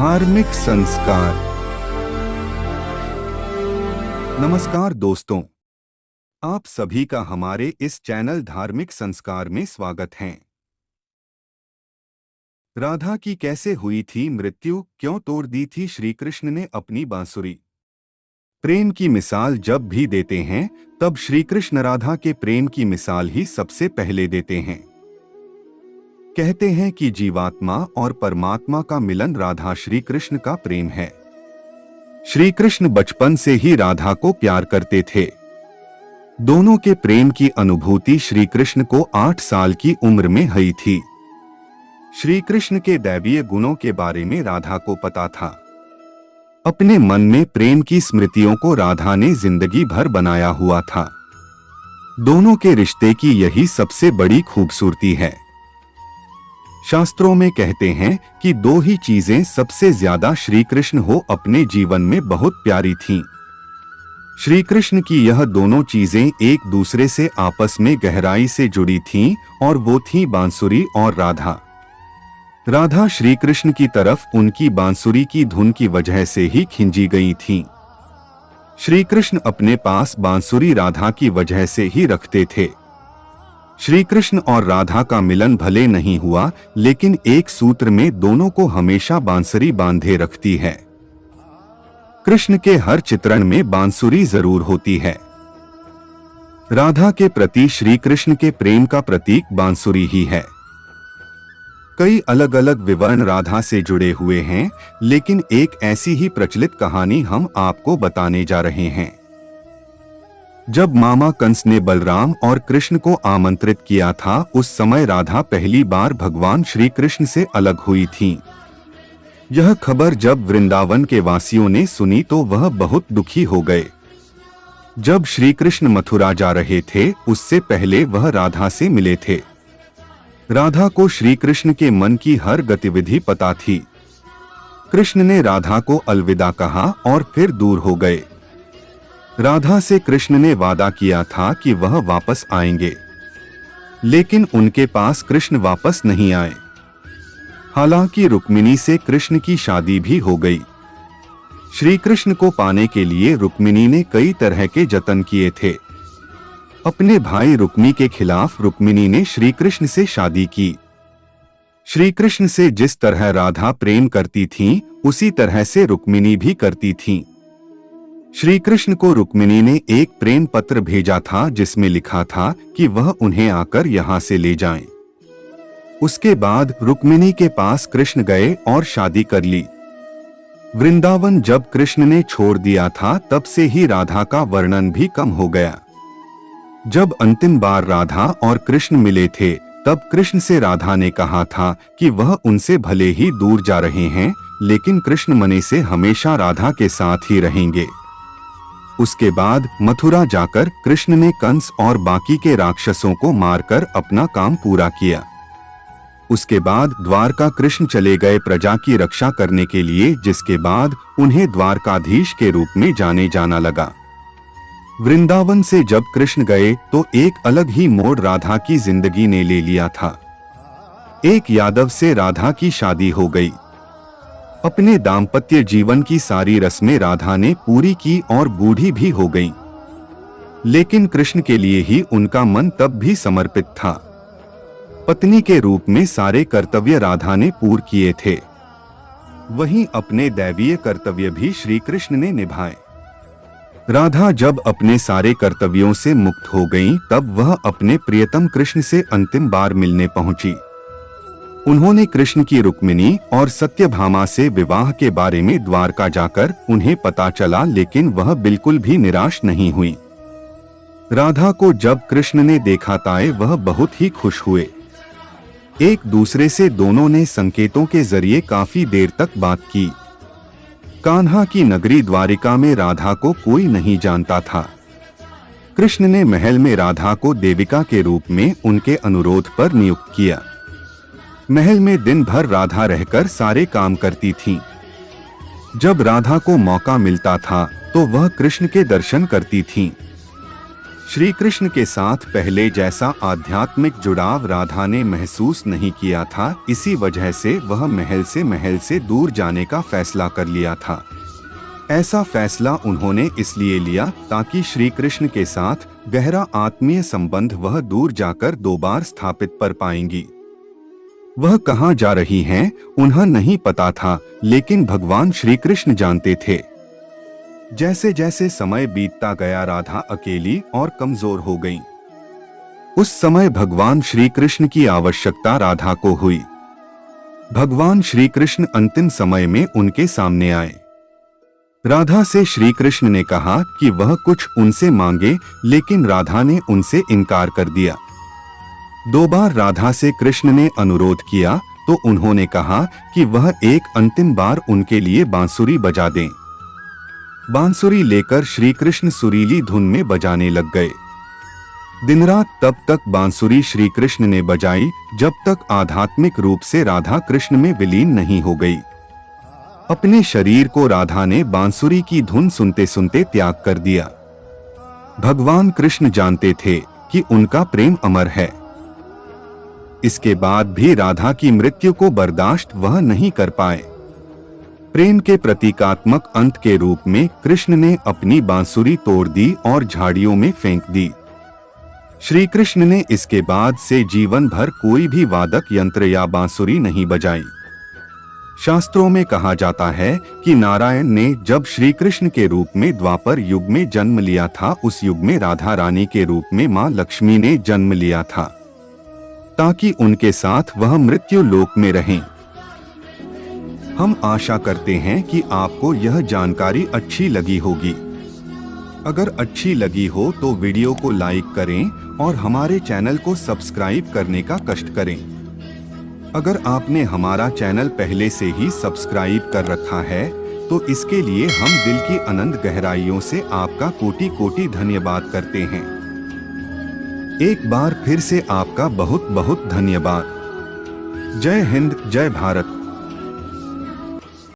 धार्मिक संस्कार। नमस्कार दोस्तों, आप सभी का हमारे इस चैनल धार्मिक संस्कार में स्वागत है। राधा की कैसे हुई थी मृत्यु, क्यों तोड़ दी थी श्री कृष्ण ने अपनी बांसुरी। प्रेम की मिसाल जब भी देते हैं तब श्री कृष्ण राधा के प्रेम की मिसाल ही सबसे पहले देते हैं। कहते हैं कि जीवात्मा और परमात्मा का मिलन राधा श्री कृष्ण का प्रेम है। श्री कृष्ण बचपन से ही राधा को प्यार करते थे। दोनों के प्रेम की अनुभूति श्री कृष्ण को 8 साल की उम्र में हुई थी। श्री कृष्ण के दैवीय गुणों के बारे में राधा को पता था। अपने मन में प्रेम की स्मृतियों को राधा ने जिंदगी भर बनाया हुआ था। दोनों के रिश्ते की यही सबसे बड़ी खूबसूरती है। शास्त्रों में कहते हैं कि 2 ही चीजें सबसे ज्यादा श्री कृष्ण हो अपने जीवन में बहुत प्यारी थीं। श्री कृष्ण की यह दोनों चीजें एक दूसरे से आपस में गहराई से जुड़ी थीं और वो थीं बांसुरी और राधा। राधा श्री कृष्ण की तरफ उनकी बांसुरी की धुन की वजह से ही खिंची गई थीं। श्री कृष्ण अपने पास बांसुरी राधा की वजह से ही रखते थे। श्री कृष्ण और राधा का मिलन भले नहीं हुआ, लेकिन एक सूत्र में दोनों को हमेशा बांसुरी बांधे रखती है। कृष्ण के हर चित्रण में बांसुरी जरूर होती है। राधा के प्रति श्री कृष्ण के प्रेम का प्रतीक बांसुरी ही है। कई अलग अलग विवरण राधा से जुड़े हुए हैं, लेकिन एक ऐसी ही प्रचलित कहानी हम आपको बताने जा रहे हैं। जब मामा कंस ने बलराम और कृष्ण को आमंत्रित किया था, उस समय राधा पहली बार भगवान श्री कृष्ण से अलग हुई थीं। यह खबर जब वृंदावन के वासियों ने सुनी तो वह बहुत दुखी हो गए। जब श्री कृष्ण मथुरा जा रहे थे, उससे पहले वह राधा से मिले थे। राधा को श्री कृष्ण के मन की हर गतिविधि पता थी। कृष्ण ने राधा को अलविदा कहा और फिर दूर हो गए। राधा से कृष्ण ने वादा किया था कि वह वापस आएंगे, लेकिन उनके पास कृष्ण वापस नहीं आए। हालांकि रुक्मिणी से कृष्ण की शादी भी हो गई। श्री कृष्ण को पाने के लिए रुक्मिणी ने कई तरह के जतन किए थे। अपने भाई रुक्मी के खिलाफ रुक्मिणी ने श्री कृष्ण से शादी की। श्री कृष्ण से जिस तरह राधा प्रेम करती थीं, उसी तरह से रुक्मिणी भी करती थीं। श्री कृष्ण को रुक्मिणी ने एक प्रेम पत्र भेजा था जिसमें लिखा था कि वह उन्हें आकर यहाँ से ले जाएं। उसके बाद रुक्मिणी के पास कृष्ण गए और शादी कर ली। वृंदावन जब कृष्ण ने छोड़ दिया था, तब से ही राधा का वर्णन भी कम हो गया। जब अंतिम बार राधा और कृष्ण मिले थे, तब कृष्ण से राधा ने कहा था कि वह उनसे भले ही दूर जा रहे हैं, लेकिन कृष्ण मने से हमेशा राधा के साथ ही रहेंगे। उसके बाद मथुरा जाकर कृष्ण ने कंस और बाकी के राक्षसों को मारकर अपना काम पूरा किया। उसके बाद द्वारका कृष्ण चले गए प्रजा की रक्षा करने के लिए, जिसके बाद उन्हें द्वारकाधीश के रूप में जाने जाना लगा। वृंदावन से जब कृष्ण गए तो एक अलग ही मोड़ राधा की जिंदगी ने ले लिया था। एक यादव से राधा की शादी हो गई। अपने दाम्पत्य जीवन की सारी रस्में राधा ने पूरी की और बूढ़ी भी हो गईं। लेकिन कृष्ण के लिए ही उनका मन तब भी समर्पित था। पत्नी के रूप में सारे कर्तव्य राधा ने पूर्ण किए थे। वहीं अपने दैवीय कर्तव्य भी श्री कृष्ण ने निभाए। राधा जब अपने सारे कर्तव्यों से मुक्त हो गईं, तब वह अपने प्रियतम कृष्ण से अंतिम बार मिलने पहुंची। उन्होंने कृष्ण की रुक्मिणी और सत्यभामा से विवाह के बारे में द्वारका जाकर उन्हें पता चला, लेकिन वह बिल्कुल भी निराश नहीं हुई। राधा को जब कृष्ण ने देखा ताए वह बहुत ही खुश हुए। एक दूसरे से दोनों ने संकेतों के जरिए काफी देर तक बात की। कान्हा की नगरी द्वारिका में राधा को कोई नहीं जानता था। कृष्ण ने महल में राधा को देविका के रूप में उनके अनुरोध पर नियुक्त किया। महल में दिन भर राधा रहकर सारे काम करती थीं। जब राधा को मौका मिलता था तो वह कृष्ण के दर्शन करती थीं। श्री कृष्ण के साथ पहले जैसा आध्यात्मिक जुड़ाव राधा ने महसूस नहीं किया था। इसी वजह से वह महल से दूर जाने का फैसला कर लिया था। ऐसा फैसला उन्होंने इसलिए लिया ताकि श्री कृष्ण के साथ गहरा आत्मीय संबंध वह दूर जाकर 2 बार स्थापित कर पाएंगी। वह कहाँ जा रही हैं, उन्हें नहीं पता था, लेकिन भगवान श्री कृष्ण जानते थे। जैसे जैसे समय बीतता गया, राधा अकेली और कमजोर हो गई। उस समय भगवान श्री कृष्ण की आवश्यकता राधा को हुई। भगवान श्री कृष्ण अंतिम समय में उनके सामने आए। राधा से श्री कृष्ण ने कहा कि वह कुछ उनसे मांगे, लेकिन राधा ने उनसे इनकार कर दिया। 2 बार राधा से कृष्ण ने अनुरोध किया तो उन्होंने कहा कि वह एक अंतिम बार उनके लिए बांसुरी बजा दें। बांसुरी लेकर श्री कृष्ण सुरीली धुन में बजाने लग गए। दिन रात तब तक बांसुरी श्री कृष्ण ने बजाई जब तक आध्यात्मिक रूप से राधा कृष्ण में विलीन नहीं हो गई। अपने शरीर को राधा ने बांसुरी की धुन सुनते सुनते त्याग कर दिया। भगवान कृष्ण जानते थे कि उनका प्रेम अमर है। इसके बाद भी राधा की मृत्यु को बर्दाश्त वह नहीं कर पाए। प्रेम के प्रतीकात्मक अंत के रूप में कृष्ण ने अपनी बांसुरी तोड़ दी और झाड़ियों में फेंक दी। श्री कृष्ण ने इसके बाद से जीवन भर कोई भी वादक यंत्र या बांसुरी नहीं बजाई। शास्त्रों में कहा जाता है कि नारायण ने जब श्री कृष्ण के रूप में द्वापर युग में जन्म लिया था, उस युग में राधा रानी के रूप में मां लक्ष्मी ने जन्म लिया था, ताकि उनके साथ वह मृत्यु लोक में रहें। हम आशा करते हैं कि आपको यह जानकारी अच्छी लगी होगी। अगर अच्छी लगी हो तो वीडियो को लाइक करें और हमारे चैनल को सब्सक्राइब करने का कष्ट करें। अगर आपने हमारा चैनल पहले से ही सब्सक्राइब कर रखा है तो इसके लिए हम दिल की अनंत गहराइयों से आपका कोटि कोटि धन्यवाद करते हैं। एक बार फिर से आपका बहुत बहुत धन्यवाद। जय हिंद, जय भारत।